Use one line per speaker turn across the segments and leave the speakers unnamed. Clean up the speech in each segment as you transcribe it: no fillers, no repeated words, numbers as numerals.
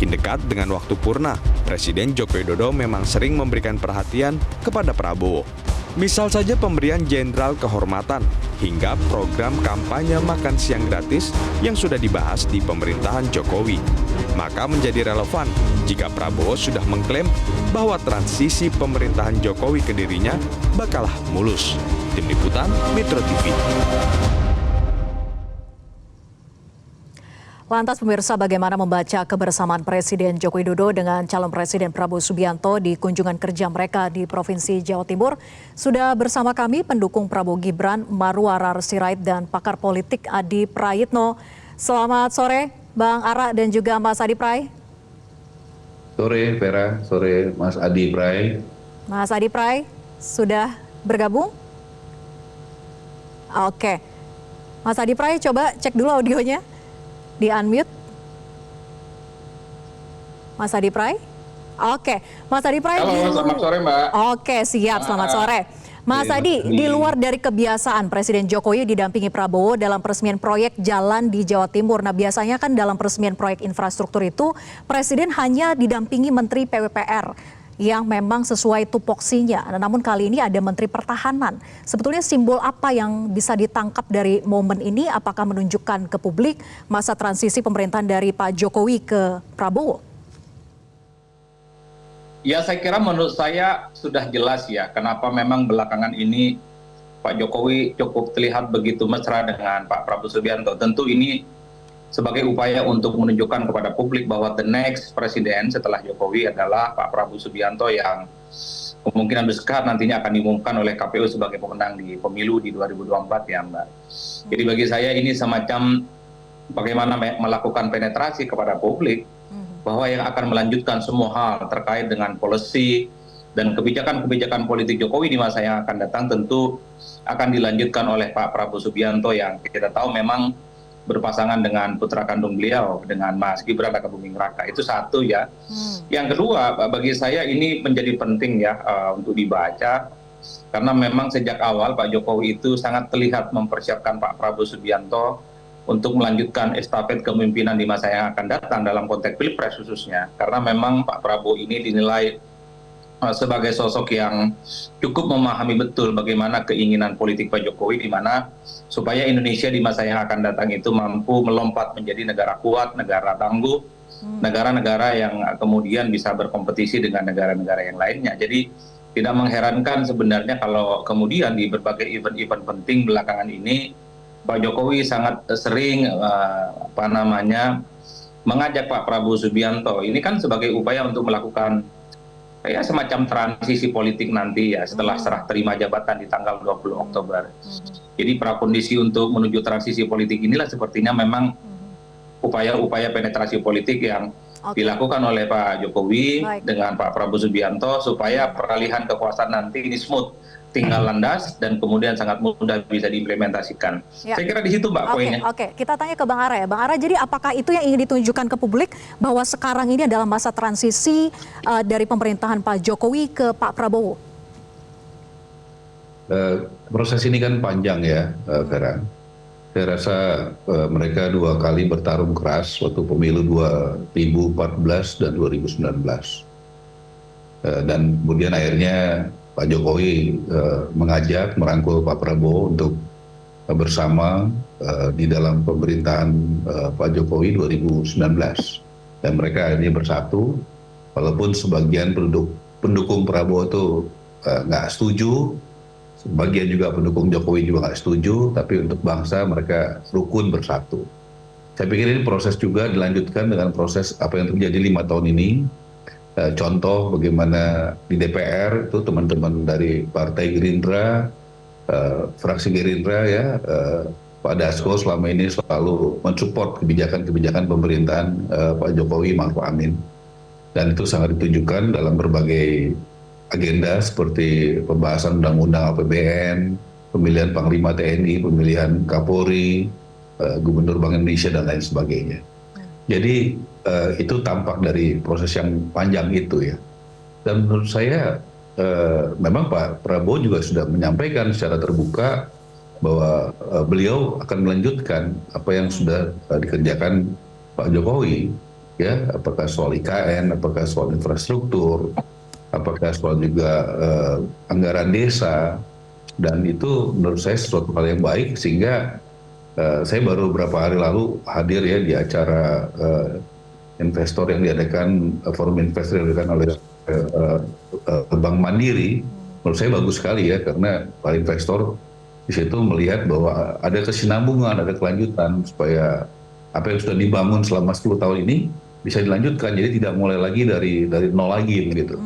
Semakin dekat dengan waktu purna, Presiden Joko Widodo memang sering memberikan perhatian kepada Prabowo. Misal saja pemberian jenderal kehormatan hingga program kampanye makan siang gratis yang sudah dibahas di pemerintahan Jokowi. Maka menjadi relevan jika Prabowo sudah mengklaim bahwa transisi pemerintahan Jokowi ke dirinya bakalah mulus. Tim Liputan Metro TV.
Lantas pemirsa, bagaimana membaca kebersamaan Presiden Joko Widodo dengan calon Presiden Prabowo Subianto di kunjungan kerja mereka di Provinsi Jawa Timur? Sudah bersama kami pendukung Prabowo Gibran, Marwarar Sirait, dan pakar politik Adi Prayitno. Selamat sore Bang Ara dan juga Mas Adi Pray.
Sore Vera, sore Mas Adi Pray.
Mas Adi Pray sudah bergabung? Oke. Mas Adi Pray, coba cek dulu audionya. Di unmute. Mas Adi Pray? Oke, Mas Adi Pray.
Halo, selamat sore Mbak.
Oke, siap, selamat sore. Mas Adi, di luar dari kebiasaan Presiden Jokowi didampingi Prabowo dalam peresmian proyek jalan di Jawa Timur. Nah, biasanya kan dalam peresmian proyek infrastruktur itu Presiden hanya didampingi Menteri PUPR yang memang sesuai tupoksinya. Namun kali ini ada Menteri Pertahanan. Sebetulnya simbol apa yang bisa ditangkap dari momen ini? Apakah menunjukkan ke publik masa transisi pemerintahan dari Pak Jokowi ke Prabowo?
Ya, saya kira menurut saya sudah jelas ya kenapa memang belakangan ini Pak Jokowi cukup terlihat begitu mesra dengan Pak Prabowo Subianto. Tentu ini sebagai upaya untuk menunjukkan kepada publik bahwa the next presiden setelah Jokowi adalah Pak Prabowo Subianto yang kemungkinan besar nantinya akan diumumkan oleh KPU sebagai pemenang di pemilu di 2024 ya Mbak. Jadi bagi saya ini semacam bagaimana melakukan penetrasi kepada publik bahwa yang akan melanjutkan semua hal terkait dengan policy dan kebijakan-kebijakan politik Jokowi di masa yang akan datang tentu akan dilanjutkan oleh Pak Prabowo Subianto yang kita tahu memang berpasangan dengan putra kandung beliau dengan Mas Gibran Rakabuming Raka. Itu satu ya. Yang kedua, bagi saya ini menjadi penting ya untuk dibaca karena memang sejak awal Pak Jokowi itu sangat terlihat mempersiapkan Pak Prabowo Subianto untuk melanjutkan estafet kepemimpinan di masa yang akan datang dalam konteks Pilpres khususnya. Karena memang Pak Prabowo ini dinilai sebagai sosok yang cukup memahami betul bagaimana keinginan politik Pak Jokowi di mana supaya Indonesia di masa yang akan datang itu mampu melompat menjadi negara kuat, negara tangguh, negara-negara yang kemudian bisa berkompetisi dengan negara-negara yang lainnya. Jadi tidak mengherankan sebenarnya kalau kemudian di berbagai event-event penting belakangan ini Pak Jokowi sangat sering mengajak Pak Prabowo Subianto. Ini kan sebagai upaya untuk melakukan ya semacam transisi politik nanti ya setelah serah terima jabatan di tanggal 20 Oktober. Jadi prakondisi untuk menuju transisi politik inilah sepertinya memang upaya-upaya penetrasi politik yang dilakukan oleh Pak Jokowi dengan Pak Prabowo Subianto supaya peralihan kekuasaan nanti ini smooth, tinggal landas dan kemudian sangat mudah bisa diimplementasikan. Ya. Saya kira di situ Mbak poinnya.
Oke, kita tanya ke Bang Ara ya. Bang Ara, jadi apakah itu yang ingin ditunjukkan ke publik bahwa sekarang ini adalah masa transisi dari pemerintahan Pak Jokowi ke Pak Prabowo?
Proses ini kan panjang ya, Vera. Saya rasa mereka dua kali bertarung keras waktu pemilu 2014 dan 2019. Dan kemudian akhirnya Pak Jokowi mengajak, merangkul Pak Prabowo untuk bersama di dalam pemerintahan Pak Jokowi 2019. Dan mereka akhirnya bersatu, walaupun sebagian pendukung Prabowo itu nggak setuju, sebagian juga pendukung Jokowi juga nggak setuju, tapi untuk bangsa mereka rukun bersatu. Saya pikir ini proses juga dilanjutkan dengan proses apa yang terjadi 5 tahun ini. Contoh bagaimana di DPR itu teman-teman dari Partai Gerindra, fraksi Gerindra ya, Pak Dasko selama ini selalu mensupport kebijakan-kebijakan pemerintahan Pak Jokowi Ma'ruf Amin. Dan itu sangat ditunjukkan dalam berbagai agenda seperti pembahasan undang-undang APBN, pemilihan Panglima TNI, pemilihan Kapolri, Gubernur Bank Indonesia dan lain sebagainya. Jadi itu tampak dari proses yang panjang itu ya. Dan menurut saya memang Pak Prabowo juga sudah menyampaikan secara terbuka bahwa beliau akan melanjutkan apa yang sudah dikerjakan Pak Jokowi, ya, apakah soal IKN, apakah soal infrastruktur, apakah soal juga anggaran desa, dan itu menurut saya sesuatu hal yang baik, sehingga saya baru beberapa hari lalu hadir ya di acara investor yang diadakan, forum investor yang diadakan oleh Bank Mandiri. Menurut saya bagus sekali ya, karena para investor di situ melihat bahwa ada kesinambungan, ada kelanjutan, supaya apa yang sudah dibangun selama 10 tahun ini bisa dilanjutkan, jadi tidak mulai lagi dari nol lagi begitu.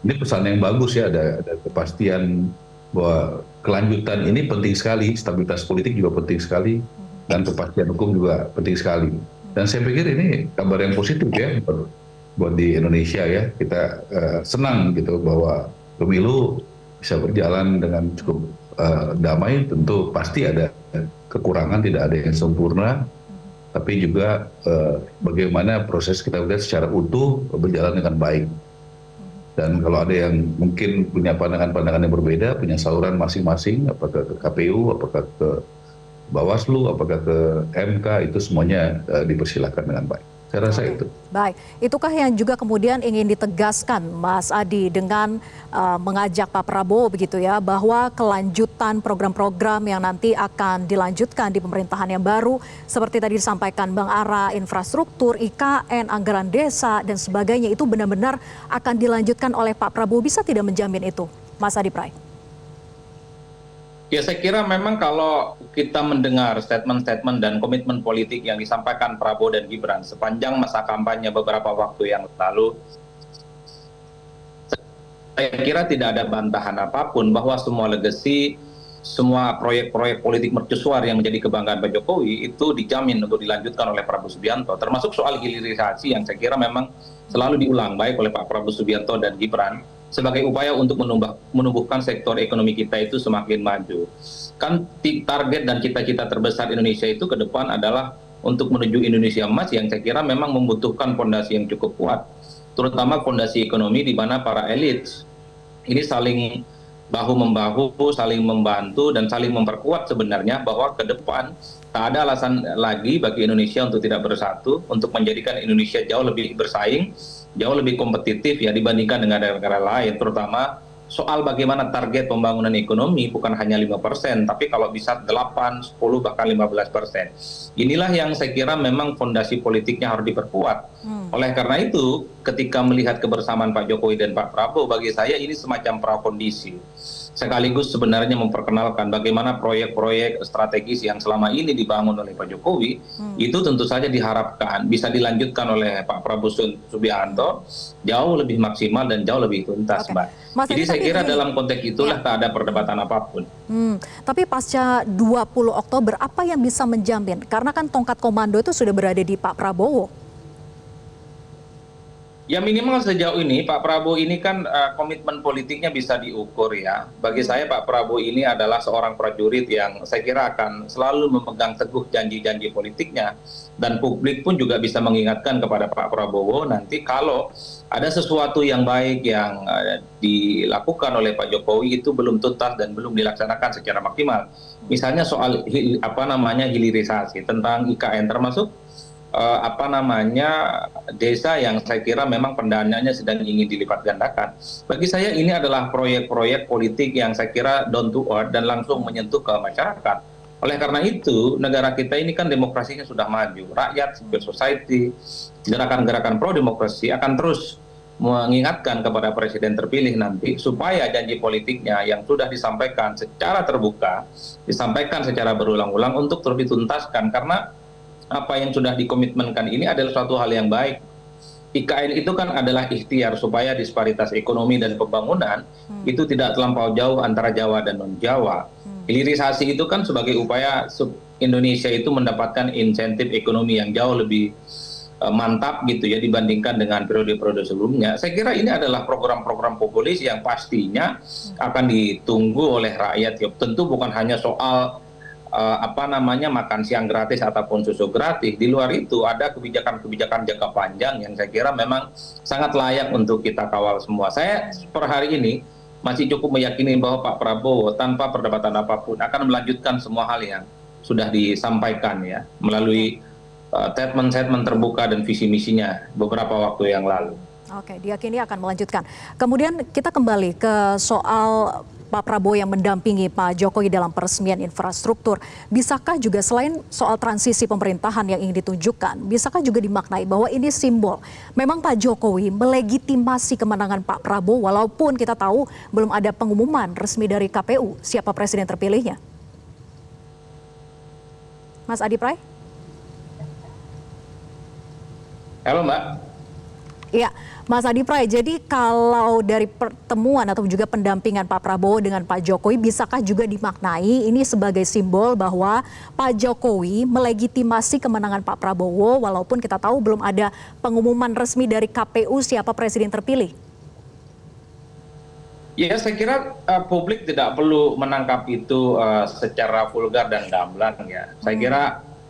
Ini pesan yang bagus ya, ada kepastian bahwa kelanjutan ini penting sekali, stabilitas politik juga penting sekali, dan kepastian hukum juga penting sekali. Dan saya pikir ini kabar yang positif ya buat di Indonesia ya. Kita senang gitu bahwa pemilu bisa berjalan dengan cukup damai. Tentu pasti ada kekurangan, tidak ada yang sempurna, tapi juga bagaimana proses kita lihat secara utuh berjalan dengan baik. Dan kalau ada yang mungkin punya pandangan-pandangan yang berbeda, punya saluran masing-masing, apakah ke KPU, apakah ke Bawaslu, apakah ke MK, itu semuanya dipersilakan dengan baik. Saya rasa itu.
Baik, itukah yang juga kemudian ingin ditegaskan Mas Adi dengan mengajak Pak Prabowo begitu ya, bahwa kelanjutan program-program yang nanti akan dilanjutkan di pemerintahan yang baru, seperti tadi disampaikan Bang Ara, infrastruktur, IKN, anggaran desa, dan sebagainya, itu benar-benar akan dilanjutkan oleh Pak Prabowo. Bisa tidak menjamin itu, Mas Adi Pray?
Ya, saya kira memang kalau kita mendengar statement-statement dan komitmen politik yang disampaikan Prabowo dan Gibran sepanjang masa kampanye beberapa waktu yang lalu, saya kira tidak ada bantahan apapun bahwa semua legacy, semua proyek-proyek politik mercusuar yang menjadi kebanggaan Pak Jokowi itu dijamin untuk dilanjutkan oleh Prabowo Subianto, termasuk soal hilirisasi yang saya kira memang selalu diulang baik oleh Pak Prabowo Subianto dan Gibran sebagai upaya untuk menumbuhkan sektor ekonomi kita itu semakin maju. Kan target dan cita-cita terbesar Indonesia itu ke depan adalah untuk menuju Indonesia emas, yang saya kira memang membutuhkan fondasi yang cukup kuat, terutama fondasi ekonomi di mana para elit ini saling bahu-membahu, saling membantu dan saling memperkuat sebenarnya, bahwa ke depan tak ada alasan lagi bagi Indonesia untuk tidak bersatu, untuk menjadikan Indonesia jauh lebih bersaing, jauh lebih kompetitif ya dibandingkan dengan negara lain, terutama soal bagaimana target pembangunan ekonomi bukan hanya 5%, tapi kalau bisa 8, 10, bahkan 15%. Inilah yang saya kira memang fondasi politiknya harus diperkuat. Oleh karena itu, ketika melihat kebersamaan Pak Jokowi dan Pak Prabowo, bagi saya ini semacam prakondisi. Sekaligus sebenarnya memperkenalkan bagaimana proyek-proyek strategis yang selama ini dibangun oleh Pak Jokowi, itu tentu saja diharapkan bisa dilanjutkan oleh Pak Prabowo Subianto jauh lebih maksimal dan jauh lebih tuntas, Mbak. Jadi saya kira dalam konteks itulah tak ada perdebatan apapun.
Tapi pasca 20 Oktober, apa yang bisa menjamin? Karena kan tongkat komando itu sudah berada di Pak Prabowo.
Ya minimal sejauh ini Pak Prabowo ini kan komitmen politiknya bisa diukur ya. Bagi saya Pak Prabowo ini adalah seorang prajurit yang saya kira akan selalu memegang teguh janji-janji politiknya. Dan publik pun juga bisa mengingatkan kepada Pak Prabowo nanti kalau ada sesuatu yang baik yang dilakukan oleh Pak Jokowi itu belum tuntas dan belum dilaksanakan secara maksimal. Misalnya soal hilirisasi tentang IKN, termasuk desa yang saya kira memang pendanaannya sedang ingin dilipat gandakan. Bagi saya ini adalah proyek-proyek politik yang saya kira down to earth dan langsung menyentuh ke masyarakat. Oleh karena itu, negara kita ini kan demokrasinya sudah maju. Rakyat, civil society, gerakan-gerakan pro-demokrasi akan terus mengingatkan kepada presiden terpilih nanti supaya janji politiknya yang sudah disampaikan secara terbuka, disampaikan secara berulang-ulang untuk terus dituntaskan, karena apa yang sudah dikomitmenkan ini adalah suatu hal yang baik. IKN itu kan adalah ikhtiar supaya disparitas ekonomi dan pembangunan itu tidak terlampau jauh antara Jawa dan non-Jawa. Hilirisasi itu kan sebagai upaya Indonesia itu mendapatkan insentif ekonomi yang jauh lebih mantap gitu ya dibandingkan dengan periode-periode sebelumnya. Saya kira ini adalah program-program populis yang pastinya akan ditunggu oleh rakyat. Ya, tentu bukan hanya soal makan siang gratis ataupun susu gratis. Di luar itu ada kebijakan-kebijakan jangka panjang yang saya kira memang sangat layak untuk kita kawal semua. Saya per hari ini masih cukup meyakini bahwa Pak Prabowo tanpa perdebatan apapun akan melanjutkan semua hal yang sudah disampaikan ya melalui statement-statement terbuka dan visi misinya beberapa waktu yang lalu.
Oke, diyakini akan melanjutkan. Kemudian kita kembali ke soal Pak Prabowo yang mendampingi Pak Jokowi dalam peresmian infrastruktur. Bisakah juga selain soal transisi pemerintahan yang ingin ditunjukkan, bisakah juga dimaknai bahwa ini simbol memang Pak Jokowi melegitimasi kemenangan Pak Prabowo walaupun kita tahu belum ada pengumuman resmi dari KPU siapa presiden terpilihnya? Mas Adi Pray?
Halo Mbak.
Iya, Mas Adi Pray, jadi kalau dari pertemuan atau juga pendampingan Pak Prabowo dengan Pak Jokowi, bisakah juga dimaknai ini sebagai simbol bahwa Pak Jokowi melegitimasi kemenangan Pak Prabowo walaupun kita tahu belum ada pengumuman resmi dari KPU siapa presiden terpilih?
Ya, saya kira publik tidak perlu menangkap itu secara vulgar dan gamblang ya. Saya kira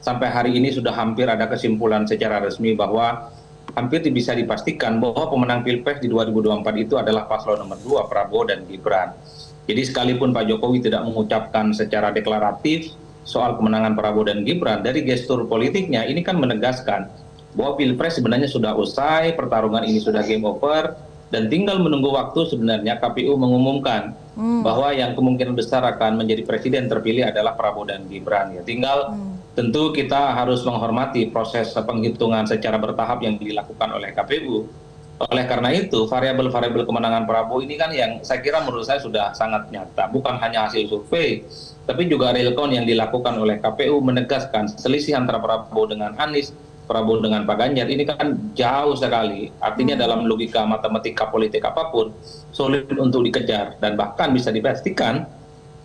sampai hari ini sudah hampir ada kesimpulan secara resmi bahwa hampir bisa dipastikan bahwa pemenang Pilpres di 2024 itu adalah paslon nomor 2 Prabowo dan Gibran. Jadi sekalipun Pak Jokowi tidak mengucapkan secara deklaratif soal kemenangan Prabowo dan Gibran, dari gestur politiknya ini kan menegaskan bahwa Pilpres sebenarnya sudah usai, pertarungan ini sudah game over, dan tinggal menunggu waktu sebenarnya KPU mengumumkan bahwa yang kemungkinan besar akan menjadi presiden terpilih adalah Prabowo dan Gibran. Ya, tinggal tentu kita harus menghormati proses penghitungan secara bertahap yang dilakukan oleh KPU. Oleh karena itu, variabel-variabel kemenangan Prabowo ini kan yang saya kira menurut saya sudah sangat nyata. Bukan hanya hasil survei, tapi juga real count yang dilakukan oleh KPU menegaskan selisih antara Prabowo dengan Anies, Prabowo dengan Pak Ganjar ini kan jauh sekali. Artinya dalam logika matematika politik apapun, sulit untuk dikejar. Dan bahkan bisa dipastikan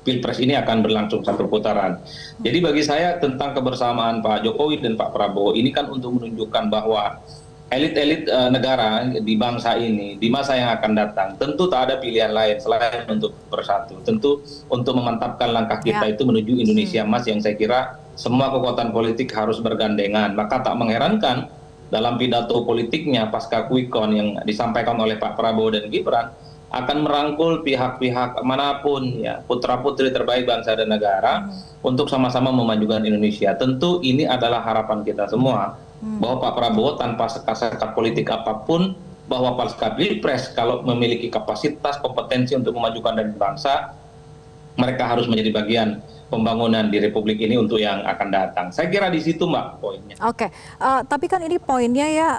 Pilpres ini akan berlangsung satu putaran. Jadi bagi saya tentang kebersamaan Pak Jokowi dan Pak Prabowo ini kan untuk menunjukkan bahwa elit-elit negara di bangsa ini di masa yang akan datang tentu tak ada pilihan lain selain untuk bersatu. Tentu untuk memantapkan langkah kita itu menuju Indonesia Emas yang saya kira semua kekuatan politik harus bergandengan. Maka tak mengherankan dalam pidato politiknya pasca Quick Count yang disampaikan oleh Pak Prabowo dan Gibran akan merangkul pihak-pihak manapun ya putra-putri terbaik bangsa dan negara untuk sama-sama memajukan Indonesia. Tentu ini adalah harapan kita semua bahwa Pak Prabowo tanpa sekat-sekat politik apapun bahwa pasca Pilpres kalau memiliki kapasitas kompetensi untuk memajukan dan bangsa mereka harus menjadi bagian pembangunan di Republik ini untuk yang akan datang. Saya kira di situ Mbak poinnya.
Oke, tapi kan ini poinnya ya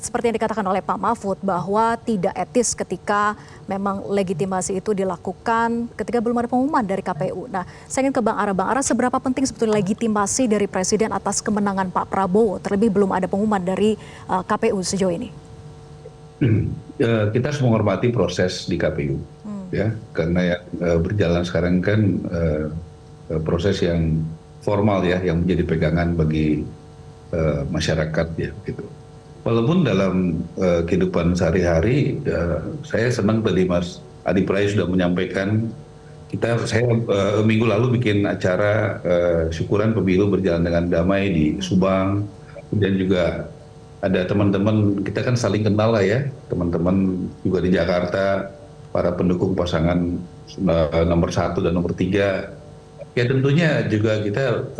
seperti yang dikatakan oleh Pak Mahfud bahwa tidak etis ketika memang legitimasi itu dilakukan ketika belum ada pengumuman dari KPU. Nah, saya ingin ke Bang Ara. Bang Ara, seberapa penting sebetulnya legitimasi dari Presiden atas kemenangan Pak Prabowo, terlebih belum ada pengumuman dari KPU sejauh ini?
Kita harus menghormati proses di KPU, ya, karena yang berjalan sekarang kan proses yang formal ya, yang menjadi pegangan bagi masyarakat ya, gitu. Walaupun dalam kehidupan sehari-hari, saya senang tadi Mas Adi Pray sudah menyampaikan, saya minggu lalu bikin acara syukuran pemilu berjalan dengan damai di Subang, kemudian juga ada teman-teman, kita kan saling kenal lah ya, teman-teman juga di Jakarta, para pendukung pasangan nomor 1 dan nomor 3. Ya tentunya juga kita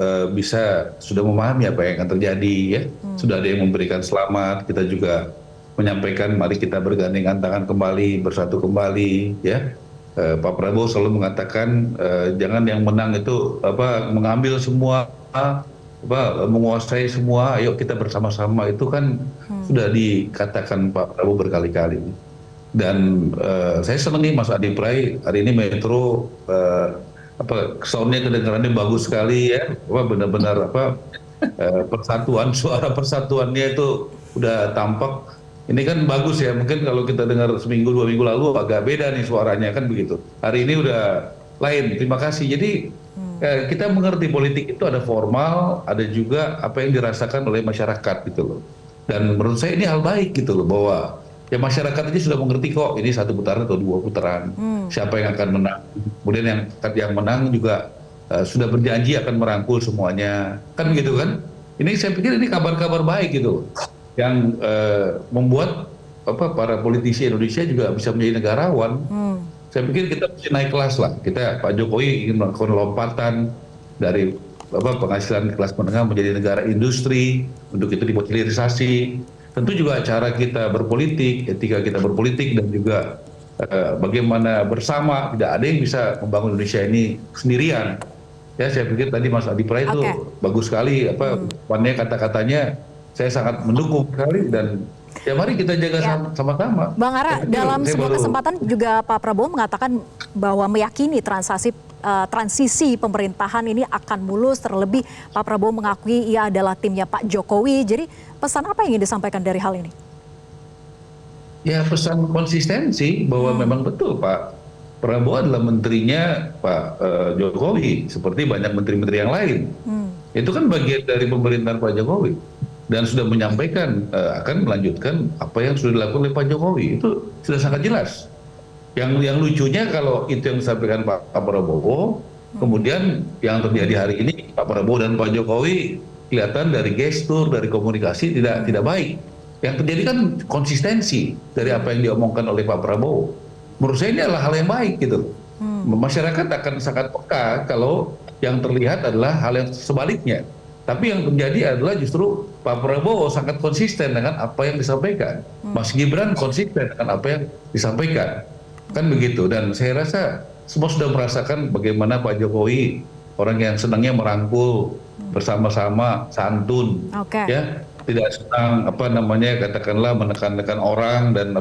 sudah memahami apa yang akan terjadi ya. Sudah ada yang memberikan selamat, kita juga menyampaikan mari kita bergandengan tangan kembali, bersatu kembali ya. Pak Prabowo selalu mengatakan jangan yang menang itu mengambil semua, menguasai semua, ayo kita bersama-sama, itu kan sudah dikatakan Pak Prabowo berkali-kali. Dan saya senang nih Mas Adi Pray, hari ini Metro soundnya kedengarannya bagus sekali ya, benar-benar persatuan, suara persatuannya itu udah tampak. Ini kan bagus ya, mungkin kalau kita dengar seminggu 2 minggu lalu agak beda nih suaranya kan begitu. Hari ini udah lain, terima kasih. Jadi kita mengerti politik itu ada formal, ada juga apa yang dirasakan oleh masyarakat gitu loh. Dan menurut saya ini hal baik gitu loh, bahwa ya masyarakat aja sudah mengerti kok ini 1 putaran atau 2 putaran, siapa yang akan menang. Kemudian yang menang juga sudah berjanji akan merangkul semuanya, kan begitu kan. Ini saya pikir ini kabar-kabar baik gitu, yang membuat para politisi Indonesia juga bisa menjadi negarawan. Saya pikir kita mesti naik kelas lah. Pak Jokowi ingin melakukan lompatan dari penghasilan kelas menengah menjadi negara industri, untuk itu dibuat hilirisasi. Tentu juga cara kita berpolitik, etika kita berpolitik, dan juga bagaimana bersama, tidak ada yang bisa membangun Indonesia ini sendirian. Ya, saya pikir tadi Mas Adi Pray itu bagus sekali, kata-katanya saya sangat mendukung sekali, dan ya mari kita jaga sama-sama.
Bang Ara, dalam sebuah kesempatan juga Pak Prabowo mengatakan bahwa meyakini transisi pemerintahan ini akan mulus, terlebih Pak Prabowo mengakui ia adalah timnya Pak Jokowi. Jadi pesan apa yang ingin disampaikan dari hal ini?
Ya, pesan konsistensi bahwa memang betul Pak Prabowo adalah menterinya Pak Jokowi, seperti banyak menteri-menteri yang lain. Itu kan bagian dari pemerintahan Pak Jokowi, dan sudah menyampaikan akan melanjutkan apa yang sudah dilakukan oleh Pak Jokowi. Itu sudah sangat jelas. Yang lucunya kalau itu yang disampaikan Pak Prabowo, kemudian yang terjadi hari ini Pak Prabowo dan Pak Jokowi kelihatan dari gestur, dari komunikasi tidak baik. Yang terjadi kan konsistensi dari apa yang diomongkan oleh Pak Prabowo. Menurut saya ini adalah hal yang baik gitu. Masyarakat akan sangat peka kalau yang terlihat adalah hal yang sebaliknya. Tapi yang terjadi adalah justru Pak Prabowo sangat konsisten dengan apa yang disampaikan. Mas Gibran konsisten dengan apa yang disampaikan. Kan begitu. Dan saya rasa semua sudah merasakan bagaimana Pak Jokowi orang yang senangnya merangkul bersama-sama, santun, ya, tidak senang katakanlah menekan-nekan orang, dan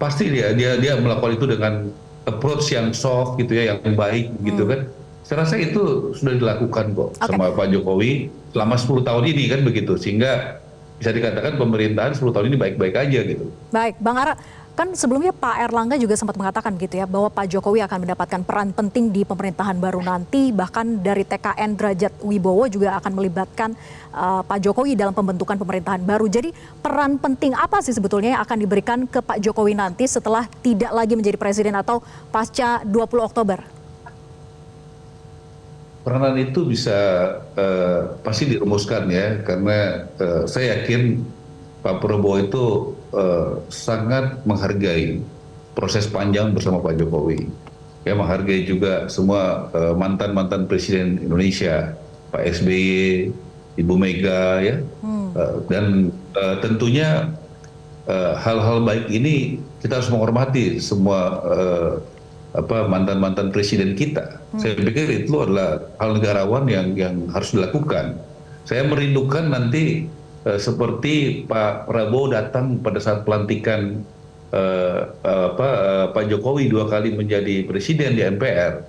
pasti dia melakukan itu dengan approach yang soft gitu ya, yang baik gitu kan. Saya rasa itu sudah dilakukan kok sama Pak Jokowi selama 10 tahun ini kan begitu, sehingga bisa dikatakan pemerintahan 10 tahun ini baik-baik aja gitu.
Baik, Bang Ara, kan sebelumnya Pak Erlangga juga sempat mengatakan gitu ya, bahwa Pak Jokowi akan mendapatkan peran penting di pemerintahan baru nanti, bahkan dari TKN Derajat Wibowo juga akan melibatkan Pak Jokowi dalam pembentukan pemerintahan baru. Jadi peran penting apa sih sebetulnya yang akan diberikan ke Pak Jokowi nanti setelah tidak lagi menjadi presiden atau pasca 20 Oktober?
Peranan itu bisa pasti dirumuskan ya, karena saya yakin Pak Prabowo itu sangat menghargai proses panjang bersama Pak Jokowi. Ya, menghargai juga semua mantan-mantan presiden Indonesia, Pak SBY, Ibu Mega ya. Dan tentunya hal-hal baik ini kita harus menghormati semua mantan-mantan presiden kita. Saya pikir itu adalah hal negarawan yang harus dilakukan. Saya merindukan nanti seperti Pak Prabowo datang pada saat pelantikan Pak Jokowi 2 kali menjadi presiden di MPR.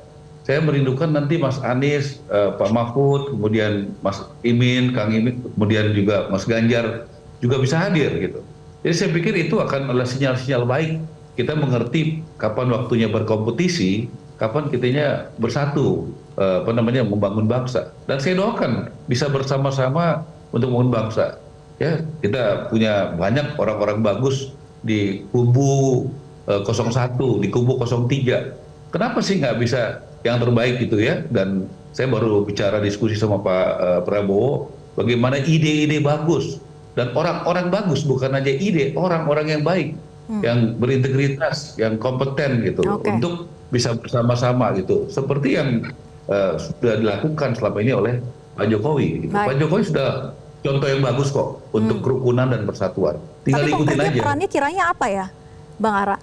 Saya merindukan nanti Mas Anies, Pak Mahfud, kemudian Mas Imin, Kang Imin, kemudian juga Mas Ganjar juga bisa hadir gitu. Jadi saya pikir itu akan adalah sinyal-sinyal baik. Kita mengerti kapan waktunya berkompetisi, kapan kitanya bersatu, membangun bangsa. Dan saya doakan bisa bersama-sama untuk membangun bangsa. Ya, kita punya banyak orang-orang bagus di kubu 01, di kubu 03. Kenapa sih nggak bisa yang terbaik gitu ya? Dan saya baru bicara diskusi sama Pak Prabowo, bagaimana ide-ide bagus dan orang-orang bagus, bukan aja ide, orang-orang yang baik, yang berintegritas, yang kompeten gitu, untuk bisa bersama-sama gitu. Seperti yang sudah dilakukan selama ini oleh Pak Jokowi. Gitu. Pak Jokowi sudah contoh yang bagus kok untuk kerukunan dan persatuan. Tinggal ikutin aja. Tapi
perannya kiranya apa ya, Bang Ara?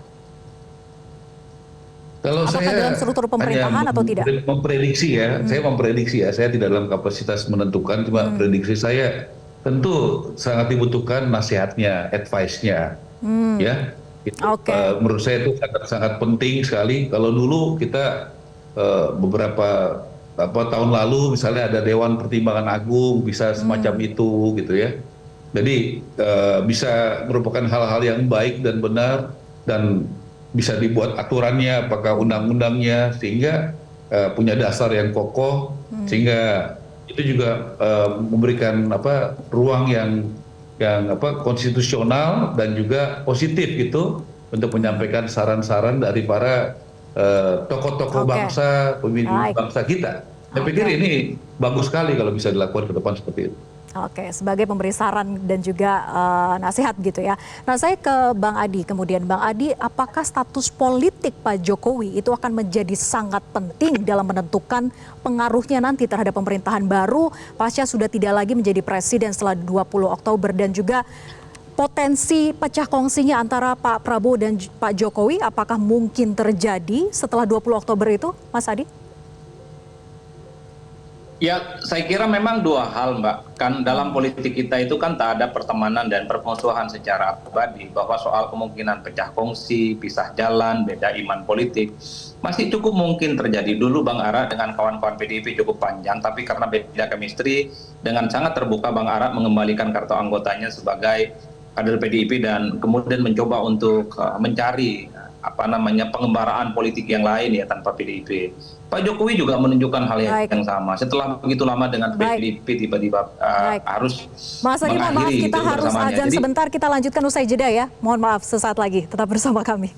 Kalau
apakah
saya
dalam struktur pemerintahan atau tidak?
Memprediksi ya, saya memprediksi ya. Saya tidak dalam kapasitas menentukan, cuma prediksi saya tentu sangat dibutuhkan nasihatnya, advice-nya, ya. Menurut saya itu sangat penting sekali. Kalau dulu kita beberapa tahun lalu misalnya ada Dewan Pertimbangan Agung bisa semacam itu gitu ya. Jadi bisa merupakan hal-hal yang baik dan benar, dan bisa dibuat aturannya, apakah undang-undangnya, sehingga punya dasar yang kokoh, sehingga itu juga memberikan ruang yang konstitusional dan juga positif gitu untuk menyampaikan saran-saran dari para tokoh-tokoh bangsa, pemimpin bangsa kita. Saya pikir ini bagus sekali kalau bisa dilakukan ke depan seperti itu.
Oke, sebagai pemberi saran dan juga nasihat gitu ya. Nah, saya ke Bang Adi kemudian. Bang Adi, apakah status politik Pak Jokowi itu akan menjadi sangat penting dalam menentukan pengaruhnya nanti terhadap pemerintahan baru pasca sudah tidak lagi menjadi presiden setelah 20 Oktober dan juga potensi pecah kongsinya antara Pak Prabowo dan Pak Jokowi apakah mungkin terjadi setelah 20 Oktober itu, Mas Adi?
Ya, saya kira memang dua hal, Mbak. Kan dalam politik kita itu kan tak ada pertemanan dan permusuhan secara abadi, bahwa soal kemungkinan pecah kongsi, pisah jalan, beda iman politik, masih cukup mungkin terjadi. Dulu Bang Ara dengan kawan-kawan PDIP cukup panjang, tapi karena beda chemistry, dengan sangat terbuka Bang Ara mengembalikan kartu anggotanya sebagai kader PDIP dan kemudian mencoba untuk mencari pengembaraan politik yang lain ya tanpa PDIP. Pak Jokowi juga menunjukkan hal yang sama. Setelah begitu lama dengan PDIP tiba-tiba harus
Mas Adi, mohon maaf kita harus azan sebentar, kita lanjutkan usai jeda ya. Mohon maaf sesaat lagi, tetap bersama kami.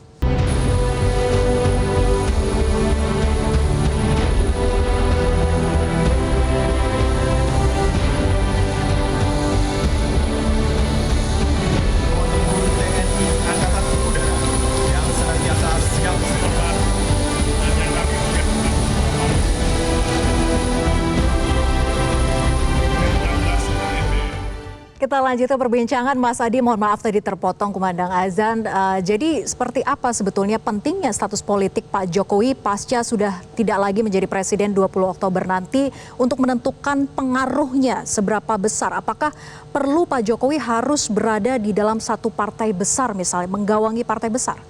Kita lanjutkan perbincangan, Mas Adi, mohon maaf tadi terpotong kumandang azan. Jadi seperti apa sebetulnya pentingnya status politik Pak Jokowi pasca sudah tidak lagi menjadi presiden 20 Oktober nanti untuk menentukan pengaruhnya seberapa besar? Apakah perlu Pak Jokowi harus berada di dalam satu partai besar misalnya, menggawangi partai besar?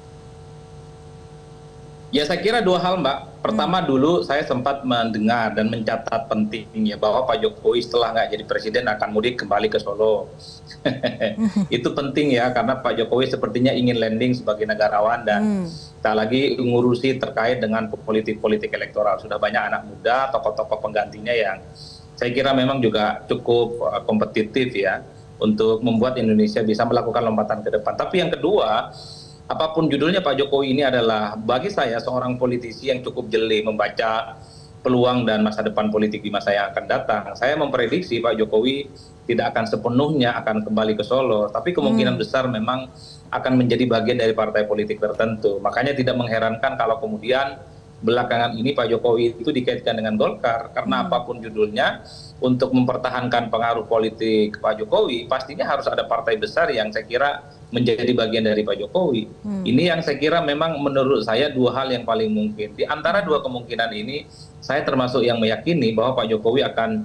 Ya, saya kira dua hal, Mbak. Pertama dulu saya sempat mendengar dan mencatat pentingnya bahwa Pak Jokowi setelah nggak jadi presiden akan mudik kembali ke Solo. Itu penting ya, karena Pak Jokowi sepertinya ingin landing sebagai negarawan dan tak lagi ngurusi terkait dengan politik elektoral. Sudah banyak anak muda, tokoh-tokoh penggantinya yang saya kira memang juga cukup kompetitif ya untuk membuat Indonesia bisa melakukan lompatan ke depan. Tapi yang kedua, apapun judulnya, Pak Jokowi ini adalah bagi saya seorang politisi yang cukup jeli membaca peluang dan masa depan politik di masa yang akan datang. Saya memprediksi Pak Jokowi tidak akan sepenuhnya akan kembali ke Solo, tapi kemungkinan besar memang akan menjadi bagian dari partai politik tertentu. Makanya tidak mengherankan kalau kemudian belakangan ini Pak Jokowi itu dikaitkan dengan Golkar, karena apapun judulnya, untuk mempertahankan pengaruh politik Pak Jokowi, pastinya harus ada partai besar yang saya kira menjadi bagian dari Pak Jokowi. Ini yang saya kira memang menurut saya dua hal yang paling mungkin. Di antara dua kemungkinan ini, saya termasuk yang meyakini bahwa Pak Jokowi akan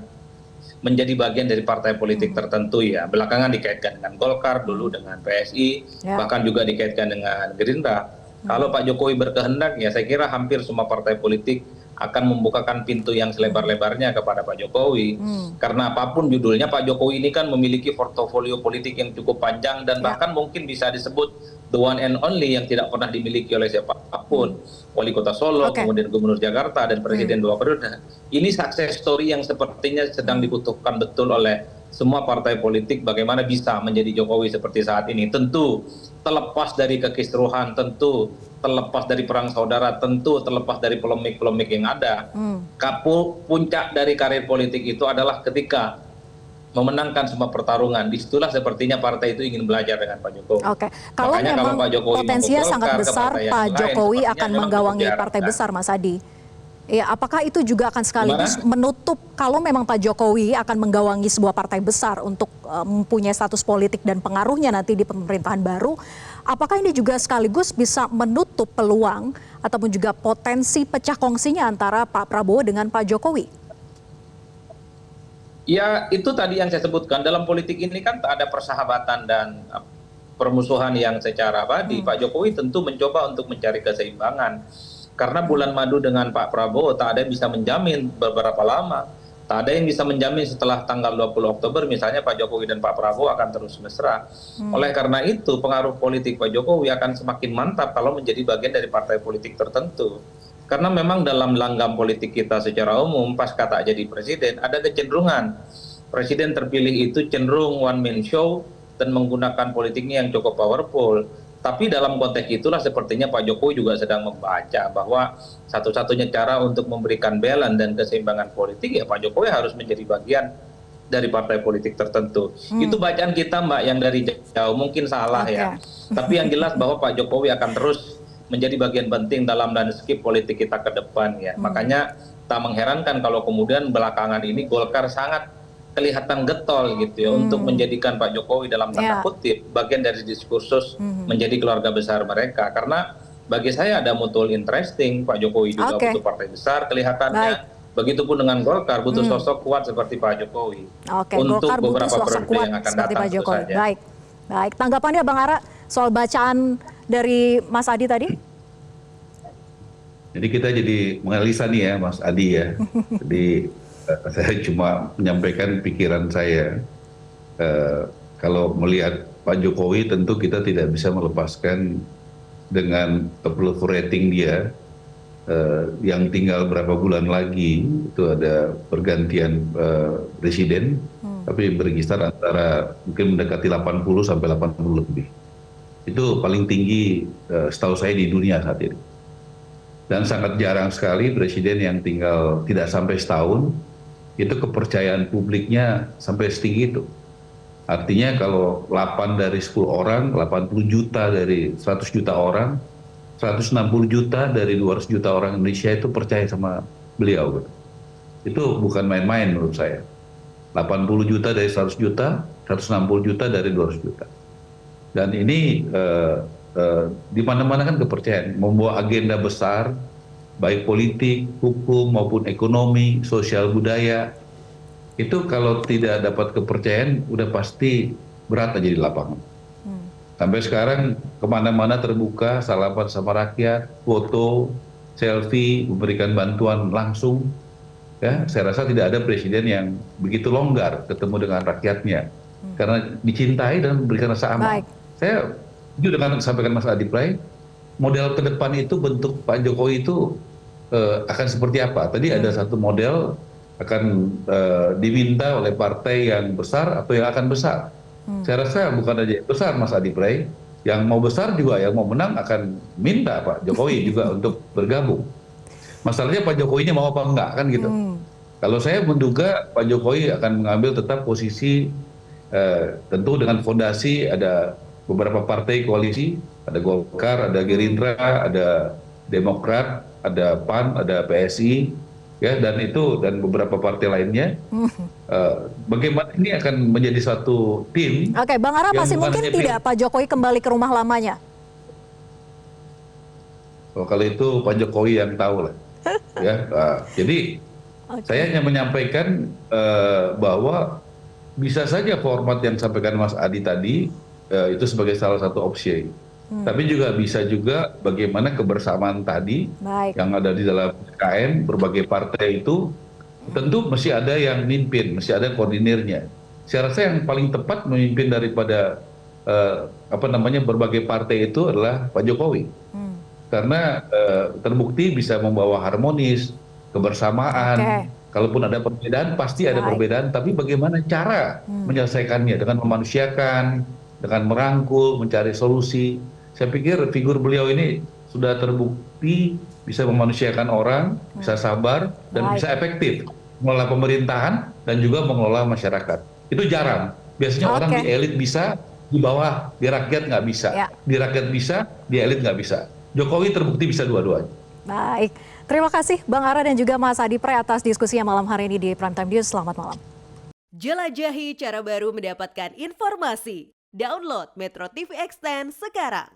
menjadi bagian dari partai politik tertentu ya. Belakangan dikaitkan dengan Golkar, dulu dengan PSI, bahkan juga dikaitkan dengan Gerindra. Kalau Pak Jokowi berkehendak ya saya kira hampir semua partai politik akan membukakan pintu yang selebar-lebarnya kepada Pak Jokowi. Karena apapun judulnya, Pak Jokowi ini kan memiliki portofolio politik yang cukup panjang dan bahkan mungkin bisa disebut the one and only yang tidak pernah dimiliki oleh siapapun. Wali Kota Solo, kemudian Gubernur Jakarta, dan Presiden 2 periode. Ini success story yang sepertinya sedang dibutuhkan betul oleh semua partai politik, bagaimana bisa menjadi Jokowi seperti saat ini. Tentu terlepas dari kekisruhan, tentu terlepas dari perang saudara, tentu terlepas dari polemik-polemik yang ada. Puncak dari karir politik itu adalah ketika memenangkan semua pertarungan. Disitulah sepertinya partai itu ingin belajar dengan Pak Jokowi.
Oke, kalau
makanya
memang
kalau Pak Jokowi
potensinya sangat besar Pak Jokowi akan menggawangi partai besar, Mas Adi. Ya, apakah itu juga akan sekaligus menutup kalau memang Pak Jokowi akan menggawangi sebuah partai besar untuk mempunyai status politik dan pengaruhnya nanti di pemerintahan baru, apakah ini juga sekaligus bisa menutup peluang ataupun juga potensi pecah kongsinya antara Pak Prabowo dengan Pak Jokowi?
Ya, itu tadi yang saya sebutkan, dalam politik ini kan tak ada persahabatan dan permusuhan yang secara abadi. Pak Jokowi tentu mencoba untuk mencari keseimbangan. Karena bulan madu dengan Pak Prabowo tak ada yang bisa menjamin beberapa lama. Tak ada yang bisa menjamin setelah tanggal 20 Oktober misalnya Pak Jokowi dan Pak Prabowo akan terus mesra. Oleh karena itu pengaruh politik Pak Jokowi akan semakin mantap kalau menjadi bagian dari partai politik tertentu. Karena memang dalam langgam politik kita secara umum pasca tak jadi presiden ada kecenderungan presiden terpilih itu cenderung one man show dan menggunakan politiknya yang cukup powerful. Tapi dalam konteks itulah sepertinya Pak Jokowi juga sedang membaca bahwa satu-satunya cara untuk memberikan balance dan keseimbangan politik ya Pak Jokowi harus menjadi bagian dari partai politik tertentu. Itu bacaan kita, Mbak, yang dari jauh mungkin salah ya. Tapi yang jelas bahwa Pak Jokowi akan terus menjadi bagian penting dalam landscape politik kita ke depan ya. Makanya tak mengherankan kalau kemudian belakangan ini Golkar sangat kelihatan getol gitu ya untuk menjadikan Pak Jokowi dalam tanda kutip bagian dari diskursus menjadi keluarga besar mereka. Karena bagi saya ada mutual interesting, Pak Jokowi juga butuh partai besar kelihatannya. Begitupun dengan Golkar, butuh sosok kuat seperti Pak Jokowi. untuk
Golkar butuh
beberapa
sosok
periode
kuat
yang akan
seperti
datang
Pak
tentu
Jokowi.
saja.
Baik, tanggapannya Bang Ara soal bacaan dari Mas Adi tadi?
Jadi kita jadi menganalisa nih ya Mas Adi ya. Jadi saya cuma menyampaikan pikiran saya. Kalau melihat Pak Jokowi tentu kita tidak bisa melepaskan dengan approval rating dia yang tinggal berapa bulan lagi itu ada pergantian presiden, tapi berkisar antara mungkin mendekati 80 sampai 80 lebih. Itu paling tinggi setahu saya di dunia saat ini. Dan sangat jarang sekali presiden yang tinggal tidak sampai setahun, itu kepercayaan publiknya sampai setinggi itu. Artinya kalau 8 dari 10 orang, 80 juta dari 100 juta orang, 160 juta dari 200 juta orang Indonesia itu percaya sama beliau. Itu bukan main-main menurut saya. 80 juta dari 100 juta, 160 juta dari 200 juta. Dan ini di mana-mana kan kepercayaan, membawa agenda besar, baik politik, hukum maupun ekonomi, sosial budaya. Itu kalau tidak dapat kepercayaan, udah pasti berat aja di lapangan. Sampai sekarang kemana-mana terbuka, salaman sama rakyat, foto, selfie, memberikan bantuan langsung. Ya, saya rasa tidak ada presiden yang begitu longgar ketemu dengan rakyatnya, karena dicintai dan memberikan rasa aman. Saya juga dengan sampaikan Mas Adi Pray, model ke depan itu bentuk Pak Jokowi itu akan seperti apa? Tadi ada satu model akan diminta oleh partai yang besar atau yang akan besar. Saya rasa bukan aja yang besar Mas Adi Pray, yang mau besar juga, yang mau menang akan minta Pak Jokowi juga untuk bergabung. Masalahnya Pak Jokowi ini mau apa enggak kan gitu. Kalau saya menduga Pak Jokowi akan mengambil tetap posisi tentu dengan fondasi ada beberapa partai koalisi, ada Golkar, ada Gerindra, ada Demokrat, ada PAN, ada PSI, ya, dan beberapa partai lainnya. Bagaimana ini akan menjadi satu tim?
Oke, Bang Ara, masih mungkin tidak Pak Jokowi kembali ke rumah lamanya?
Kalau itu Pak Jokowi yang tahu lah. Ya, jadi saya hanya menyampaikan bahwa bisa saja format yang sampaikan Mas Adi tadi itu sebagai salah satu opsi. Tapi juga bisa juga bagaimana kebersamaan tadi yang ada di dalam KN, berbagai partai itu tentu mesti ada yang mimpin, mesti ada koordinirnya. Saya rasa yang paling tepat memimpin daripada berbagai partai itu adalah Pak Jokowi. Karena terbukti bisa membawa harmonis, kebersamaan. Kalaupun ada perbedaan, pasti ada perbedaan, tapi bagaimana cara menyelesaikannya dengan memanusiakan, dengan merangkul, mencari solusi. Saya pikir figur beliau ini sudah terbukti bisa memanusiakan orang, bisa sabar, dan bisa efektif mengelola pemerintahan dan juga mengelola masyarakat. Itu jarang. Biasanya orang di elit bisa, di bawah, di rakyat nggak bisa. Di rakyat bisa, di elit nggak bisa. Jokowi terbukti bisa dua-duanya.
Baik, terima kasih Bang Ara dan juga Mas Adi Pray atas diskusinya malam hari ini di Prime Time News. Selamat malam.
Jelajahi cara baru mendapatkan informasi. Download Metro TV Extend sekarang.